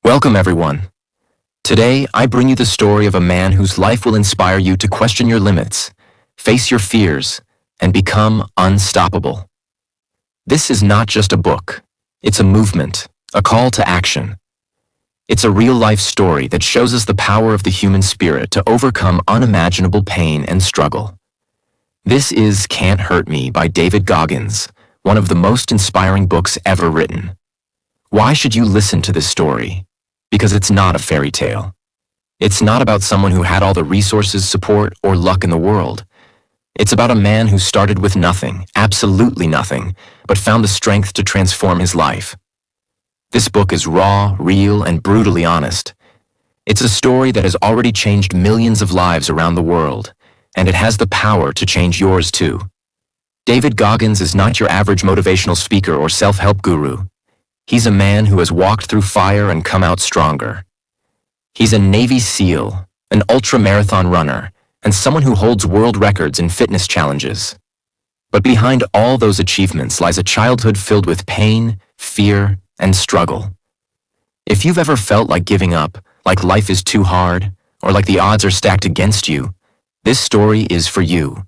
Welcome, everyone. Today, I bring you the story of a man whose life will inspire you to question your limits, face your fears, and become unstoppable. This is not just a book. It's a movement, a call to action. It's a real-life story that shows us the power of the human spirit to overcome unimaginable pain and struggle. This is Can't Hurt Me by David Goggins, one of the most inspiring books ever written. Why should you listen to this story? Because it's not a fairy tale. It's not about someone who had all the resources, support, or luck in the world. It's about a man who started with nothing, absolutely nothing, but found the strength to transform his life. This book is raw, real, and brutally honest. It's a story that has already changed millions of lives around the world, and it has the power to change yours too. David Goggins is not your average motivational speaker or self-help guru. He's a man who has walked through fire and come out stronger. He's a Navy SEAL, an ultra-marathon runner, and someone who holds world records in fitness challenges. But behind all those achievements lies a childhood filled with pain, fear, and struggle. If you've ever felt like giving up, like life is too hard, or like the odds are stacked against you, this story is for you.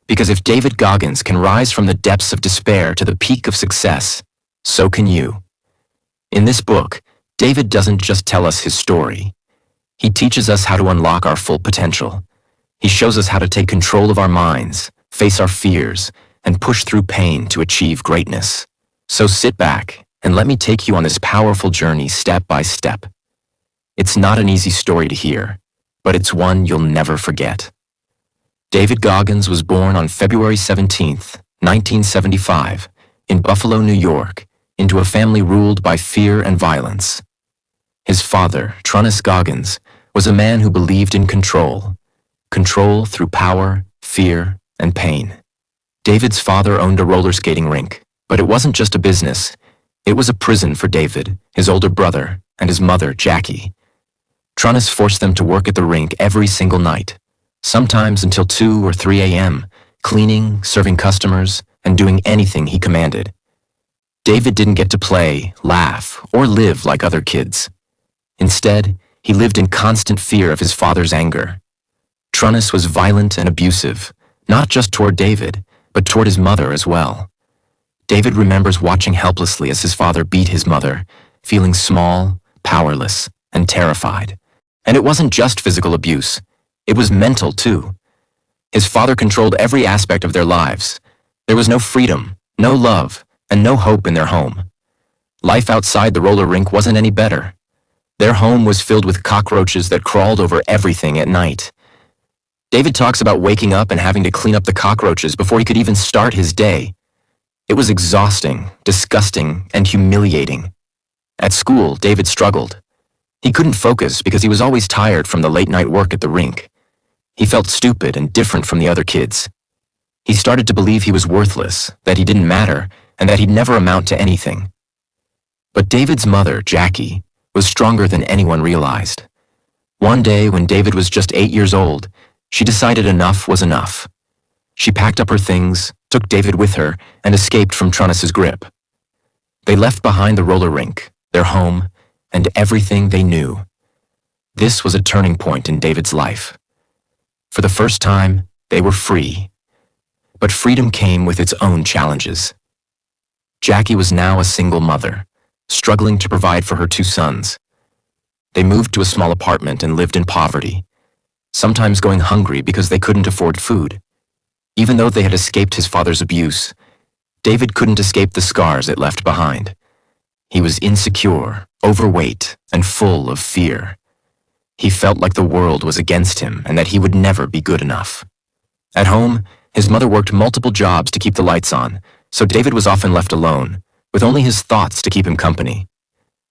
Because if David Goggins can rise from the depths of despair to the peak of success, so can you. In this book, David doesn't just tell us his story. He teaches us how to unlock our full potential. He shows us how to take control of our minds, face our fears, and push through pain to achieve greatness. So sit back and let me take you on this powerful journey step by step. It's not an easy story to hear, but it's one you'll never forget. David Goggins was born on February 17, 1975, in Buffalo, New York, into a family ruled by fear and violence. His father, David Goggins, was a man who believed in control through power, fear, and pain. David's father owned a roller skating rink, but it wasn't just a business. It was a prison for David, his older brother, and his mother, Jackie. David forced them to work at the rink every single night, sometimes until 2 or 3 a.m., cleaning, serving customers, and doing anything he commanded. David didn't get to play, laugh, or live like other kids. Instead, he lived in constant fear of his father's anger. David was violent and abusive, not just toward David, but toward his mother as well. David remembers watching helplessly as his father beat his mother, feeling small, powerless, and terrified. And it wasn't just physical abuse, it was mental too. His father controlled every aspect of their lives. There was no freedom, no love, and no hope in their home. Life outside the roller rink wasn't any better. Their home was filled with cockroaches that crawled over everything at night. David talks about waking up and having to clean up the cockroaches before he could even start his day. It was exhausting, disgusting, and humiliating. At school, David struggled. He couldn't focus because he was always tired from the late-night work at the rink. He felt stupid and different from the other kids. He started to believe he was worthless, that he didn't matter, and that he'd never amount to anything. But David's mother, Jackie, was stronger than anyone realized. One day, when David was just 8 years old, she decided enough was enough. She packed up her things, took David with her, and escaped from David's grip. They left behind the roller rink, their home, and everything they knew. This was a turning point in David's life. For the first time, they were free. But freedom came with its own challenges. Jackie was now a single mother, struggling to provide for her 2 sons. They moved to a small apartment and lived in poverty, sometimes going hungry because they couldn't afford food. Even though they had escaped his father's abuse, David couldn't escape the scars it left behind. He was insecure, overweight, and full of fear. He felt like the world was against him and that he would never be good enough. At home, his mother worked multiple jobs to keep the lights on, so David was often left alone, with only his thoughts to keep him company.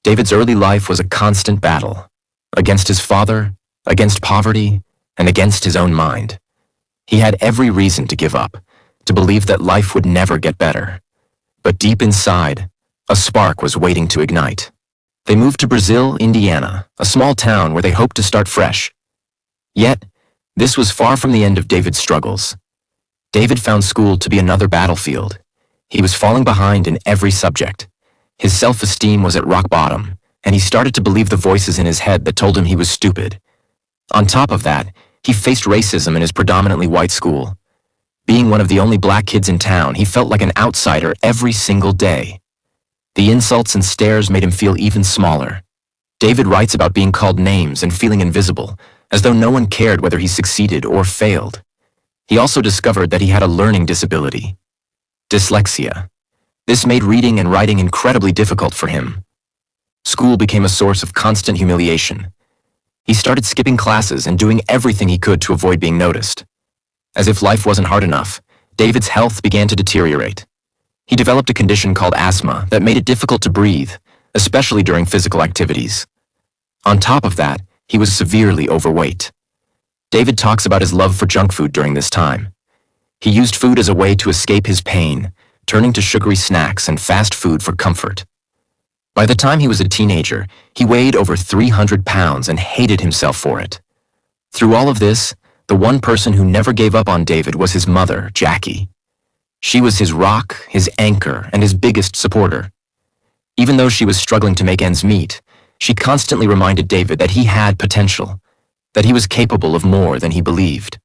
David's early life was a constant battle, against his father, against poverty, and against his own mind. He had every reason to give up, to believe that life would never get better. But deep inside, a spark was waiting to ignite. They moved to Brazil, Indiana, a small town where they hoped to start fresh. Yet, this was far from the end of David's struggles. David found school to be another battlefield. He was falling behind in every subject. His self-esteem was at rock bottom, and he started to believe the voices in his head that told him he was stupid. On top of that, he faced racism in his predominantly white school. Being one of the only black kids in town, he felt like an outsider every single day. The insults and stares made him feel even smaller. David writes about being called names and feeling invisible, as though no one cared whether he succeeded or failed. He also discovered that he had a learning disability, dyslexia. This made reading and writing incredibly difficult for him. School became a source of constant humiliation. He started skipping classes and doing everything he could to avoid being noticed. As if life wasn't hard enough, David's health began to deteriorate. He developed a condition called asthma that made it difficult to breathe, especially during physical activities. On top of that, he was severely overweight. David talks about his love for junk food during this time. He used food as a way to escape his pain, turning to sugary snacks and fast food for comfort. By the time he was a teenager, he weighed over 300 pounds and hated himself for it. Through all of this, the one person who never gave up on David was his mother, Jackie. She was his rock, his anchor, and his biggest supporter. Even though she was struggling to make ends meet, she constantly reminded David that he had potential, that he was capable of more than he believed.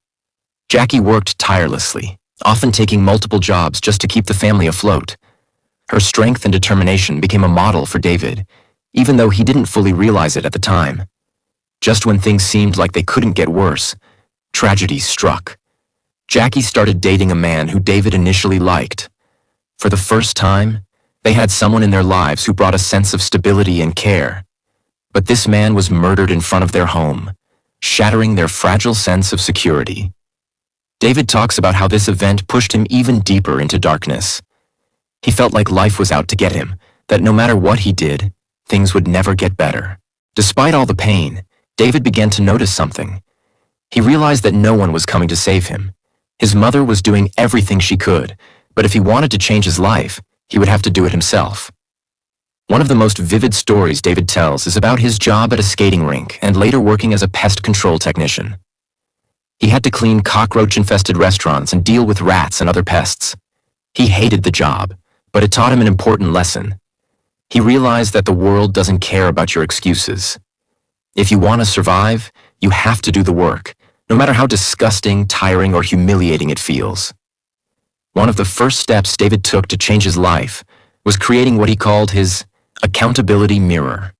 Jackie worked tirelessly, often taking multiple jobs just to keep the family afloat. Her strength and determination became a model for David, even though he didn't fully realize it at the time. Just when things seemed like they couldn't get worse, tragedy struck. Jackie started dating a man who David initially liked. For the first time, they had someone in their lives who brought a sense of stability and care. But this man was murdered in front of their home, shattering their fragile sense of security. David talks about how this event pushed him even deeper into darkness. He felt like life was out to get him, that no matter what he did, things would never get better. Despite all the pain, David began to notice something. He realized that no one was coming to save him. His mother was doing everything she could, but if he wanted to change his life, he would have to do it himself. One of the most vivid stories David tells is about his job at a skating rink and later working as a pest control technician. He had to clean cockroach-infested restaurants and deal with rats and other pests. He hated the job, but it taught him an important lesson. He realized that the world doesn't care about your excuses. If you want to survive, you have to do the work, no matter how disgusting, tiring, or humiliating it feels. One of the first steps David took to change his life was creating what he called his accountability mirror.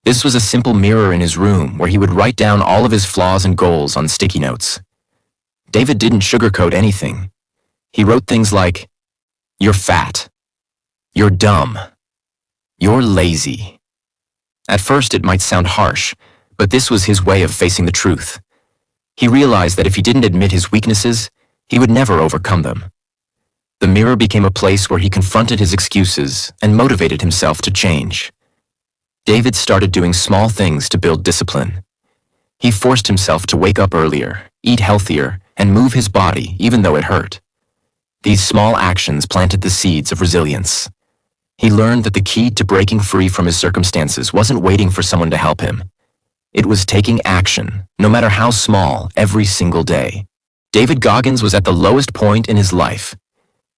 This was a simple mirror in his room where he would write down all of his flaws and goals on sticky notes. David didn't sugarcoat anything. He wrote things like, "You're fat. You're dumb. You're lazy." At first it might sound harsh, but this was his way of facing the truth. He realized that if he didn't admit his weaknesses, he would never overcome them. The mirror became a place where he confronted his excuses and motivated himself to change. David started doing small things to build discipline. He forced himself to wake up earlier, eat healthier, and move his body even though it hurt. These small actions planted the seeds of resilience. He learned that the key to breaking free from his circumstances wasn't waiting for someone to help him. It was taking action, no matter how small, every single day. David Goggins was at the lowest point in his life.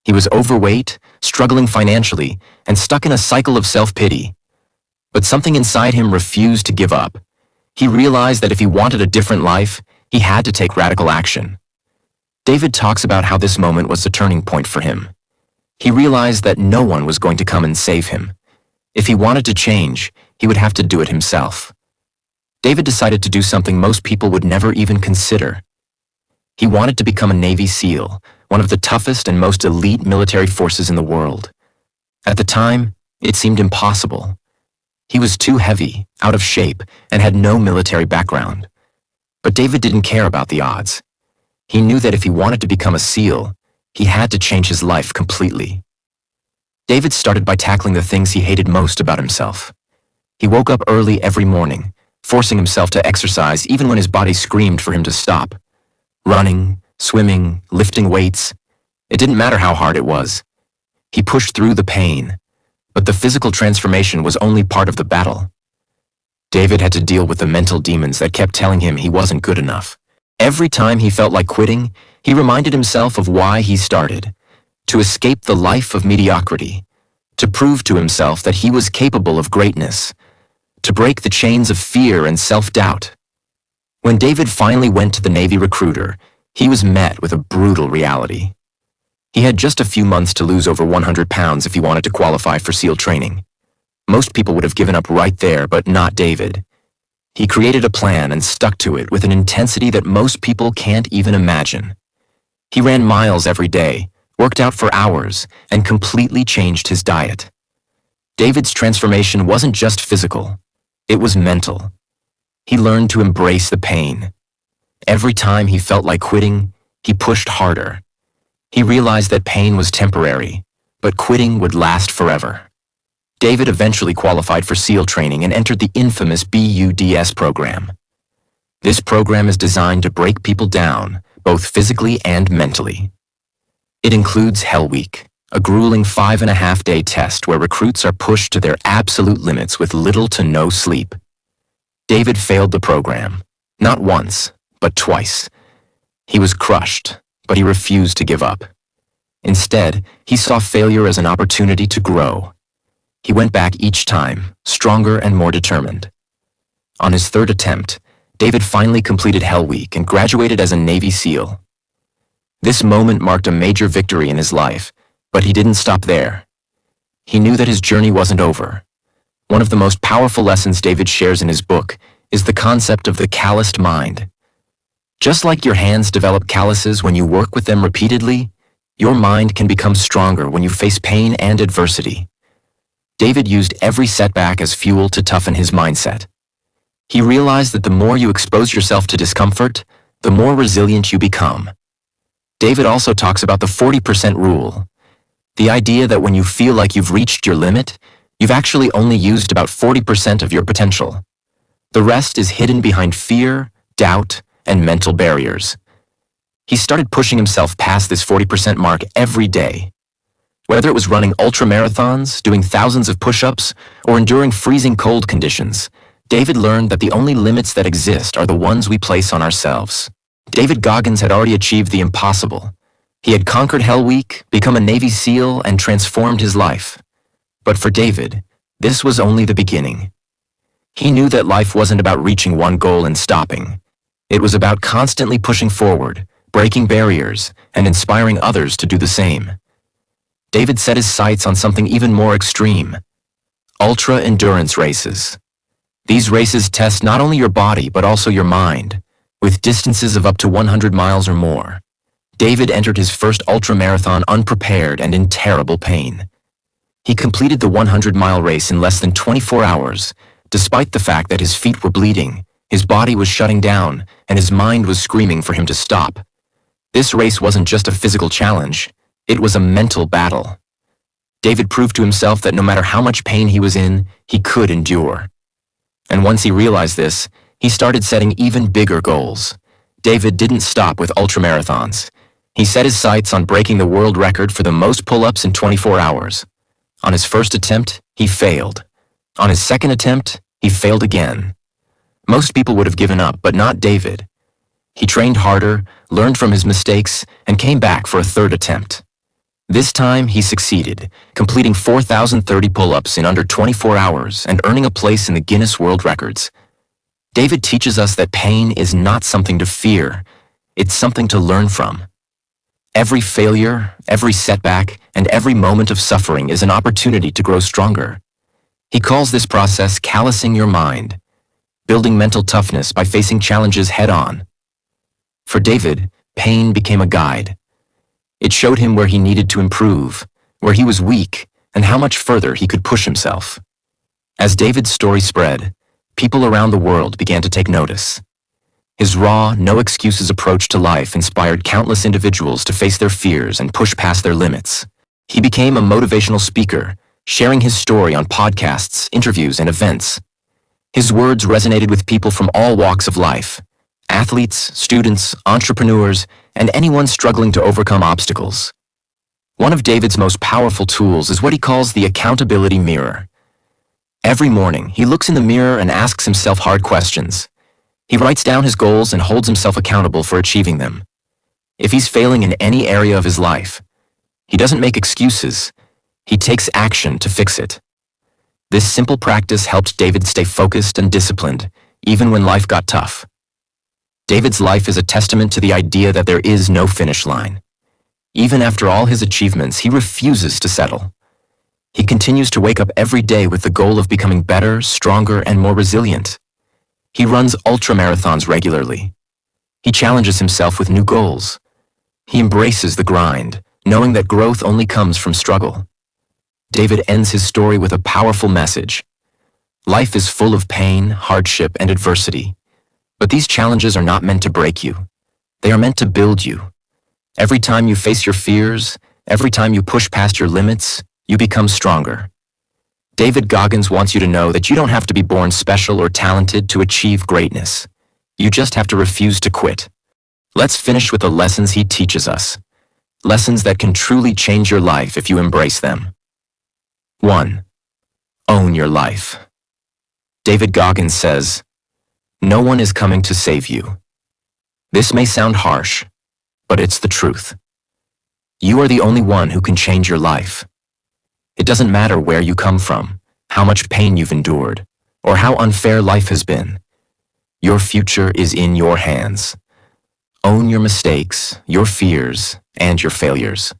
He was overweight, struggling financially, and stuck in a cycle of self-pity. But something inside him refused to give up. He realized that if he wanted a different life, he had to take radical action. David talks about how this moment was the turning point for him. He realized that no one was going to come and save him. If he wanted to change, he would have to do it himself. David decided to do something most people would never even consider. He wanted to become a Navy SEAL, one of the toughest and most elite military forces in the world. At the time, it seemed impossible. He was too heavy, out of shape, and had no military background. But David didn't care about the odds. He knew that if he wanted to become a SEAL, he had to change his life completely. David started by tackling the things he hated most about himself. He woke up early every morning, forcing himself to exercise even when his body screamed for him to stop. Running, swimming, lifting weights. It didn't matter how hard it was. He pushed through the pain, but the physical transformation was only part of the battle. David had to deal with the mental demons that kept telling him he wasn't good enough. Every time he felt like quitting, he reminded himself of why he started: to escape the life of mediocrity, to prove to himself that he was capable of greatness. to break the chains of fear and self-doubt. When David finally went to the Navy recruiter, he was met with a brutal reality. He had just a few months to lose over 100 pounds if he wanted to qualify for SEAL training. Most people would have given up right there, but not David. He created a plan and stuck to it with an intensity that most people can't even imagine. He ran miles every day, worked out for hours, and completely changed his diet. David's transformation wasn't just physical, it was mental. He learned to embrace the pain. Every time he felt like quitting, he pushed harder. He realized that pain was temporary, but quitting would last forever. David eventually qualified for SEAL training and entered the infamous BUDS program. This program is designed to break people down, both physically and mentally. It includes Hell Week, a grueling 5.5-day test where recruits are pushed to their absolute limits with little to no sleep. David failed the program, not once, but twice. He was crushed, but he refused to give up. Instead, he saw failure as an opportunity to grow. He went back each time, stronger and more determined. On his third attempt, David finally completed Hell Week and graduated as a Navy SEAL. This moment marked a major victory in his life, but he didn't stop there. He knew that his journey wasn't over. One of the most powerful lessons David shares in his book is the concept of the calloused mind. Just like your hands develop calluses when you work with them repeatedly, your mind can become stronger when you face pain and adversity. David used every setback as fuel to toughen his mindset. He realized that the more you expose yourself to discomfort, the more resilient you become. David also talks about the 40% rule, the idea that when you feel like you've reached your limit, you've actually only used about 40% of your potential. The rest is hidden behind fear, doubt, and mental barriers. He started pushing himself past this 40% mark every day. Whether it was running ultramarathons, doing thousands of push-ups, or enduring freezing cold conditions, David learned that the only limits that exist are the ones we place on ourselves. David Goggins had already achieved the impossible. He had conquered Hell Week, become a Navy SEAL, and transformed his life. But for David, this was only the beginning. He knew that life wasn't about reaching one goal and stopping. It was about constantly pushing forward, breaking barriers, and inspiring others to do the same. David set his sights on something even more extreme: ultra-endurance races. These races test not only your body but also your mind, with distances of up to 100 miles or more. David entered his first ultramarathon unprepared and in terrible pain. He completed the 100-mile race in less than 24 hours, despite the fact that his feet were bleeding, his body was shutting down, and his mind was screaming for him to stop. This race wasn't just a physical challenge, it was a mental battle. David proved to himself that no matter how much pain he was in, he could endure. And once he realized this, he started setting even bigger goals. David didn't stop with ultramarathons. He set his sights on breaking the world record for the most pull-ups in 24 hours. On his first attempt, he failed. On his second attempt, he failed again. Most people would have given up, but not David. He trained harder, learned from his mistakes, and came back for a third attempt. This time, he succeeded, completing 4,030 pull-ups in under 24 hours and earning a place in the Guinness World Records. David teaches us that pain is not something to fear, it's something to learn from. Every failure, every setback, and every moment of suffering is an opportunity to grow stronger. He calls this process callousing your mind, building mental toughness by facing challenges head-on. For David, pain became a guide. It showed him where he needed to improve, where he was weak, and how much further he could push himself. As David's story spread, people around the world began to take notice. His raw, no-excuses approach to life inspired countless individuals to face their fears and push past their limits. He became a motivational speaker, sharing his story on podcasts, interviews, and events. His words resonated with people from all walks of life: athletes, students, entrepreneurs, and anyone struggling to overcome obstacles. One of David's most powerful tools is what he calls the accountability mirror. Every morning, he looks in the mirror and asks himself hard questions. He writes down his goals and holds himself accountable for achieving them. If he's failing in any area of his life, he doesn't make excuses. He takes action to fix it. This simple practice helped David stay focused and disciplined, even when life got tough. David's life is a testament to the idea that there is no finish line. Even after all his achievements, he refuses to settle. He continues to wake up every day with the goal of becoming better, stronger, and more resilient. He runs ultramarathons regularly. He challenges himself with new goals. He embraces the grind, knowing that growth only comes from struggle. David ends his story with a powerful message. Life is full of pain, hardship, and adversity. But these challenges are not meant to break you. They are meant to build you. Every time you face your fears, every time you push past your limits, you become stronger. David Goggins wants you to know that you don't have to be born special or talented to achieve greatness. You just have to refuse to quit. Let's finish with the lessons he teaches us. Lessons that can truly change your life if you embrace them. 1. Own your life. David Goggins says, "No one is coming to save you." This may sound harsh, but it's the truth. You are the only one who can change your life. It doesn't matter where you come from, how much pain you've endured, or how unfair life has been. Your future is in your hands. Own your mistakes, your fears, and your failures.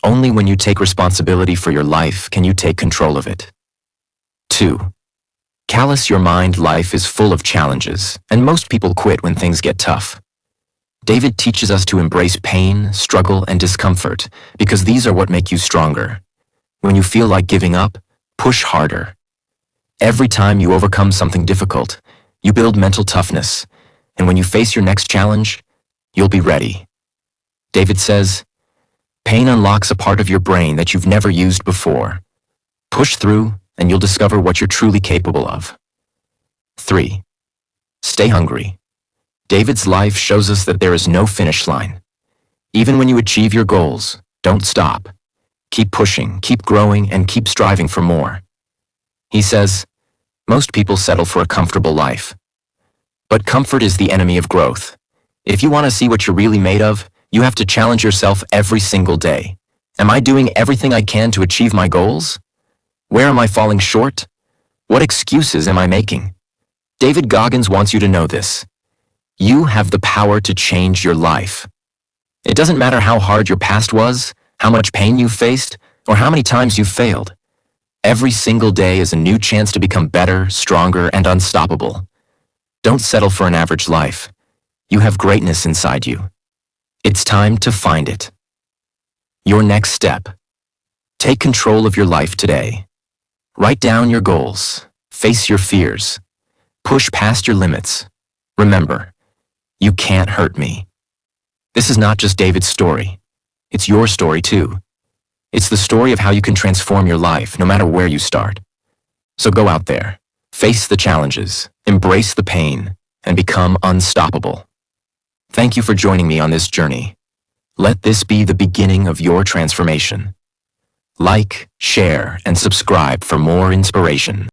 Only when you take responsibility for your life can you take control of it. 2. Callous your mind. Life is full of challenges, and most people quit when things get tough. David teaches us to embrace pain, struggle, and discomfort, because these are what make you stronger. When you feel like giving up, push harder. Every time you overcome something difficult, you build mental toughness, and when you face your next challenge, you'll be ready. David says, "Pain unlocks a part of your brain that you've never used before. Push through, and you'll discover what you're truly capable of." 3. Stay hungry. David's life shows us that there is no finish line. Even when you achieve your goals, don't stop. Keep pushing, keep growing, and keep striving for more. He says, "Most people settle for a comfortable life. But comfort is the enemy of growth. If you want to see what you're really made of, you have to challenge yourself every single day. Am I doing everything I can to achieve my goals? Where am I falling short? What excuses am I making?" David Goggins wants you to know this. You have the power to change your life. It doesn't matter how hard your past was, how much pain you've faced, or how many times you've failed. Every single day is a new chance to become better, stronger, and unstoppable. Don't settle for an average life. You have greatness inside you. It's time to find it. Your next step. Take control of your life today. Write down your goals. Face your fears. Push past your limits. Remember, you can't hurt me. This is not just David's story. It's your story too. It's the story of how you can transform your life no matter where you start. So go out there, face the challenges, embrace the pain, and become unstoppable. Thank you for joining me on this journey. Let this be the beginning of your transformation. Like, share, and subscribe for more inspiration.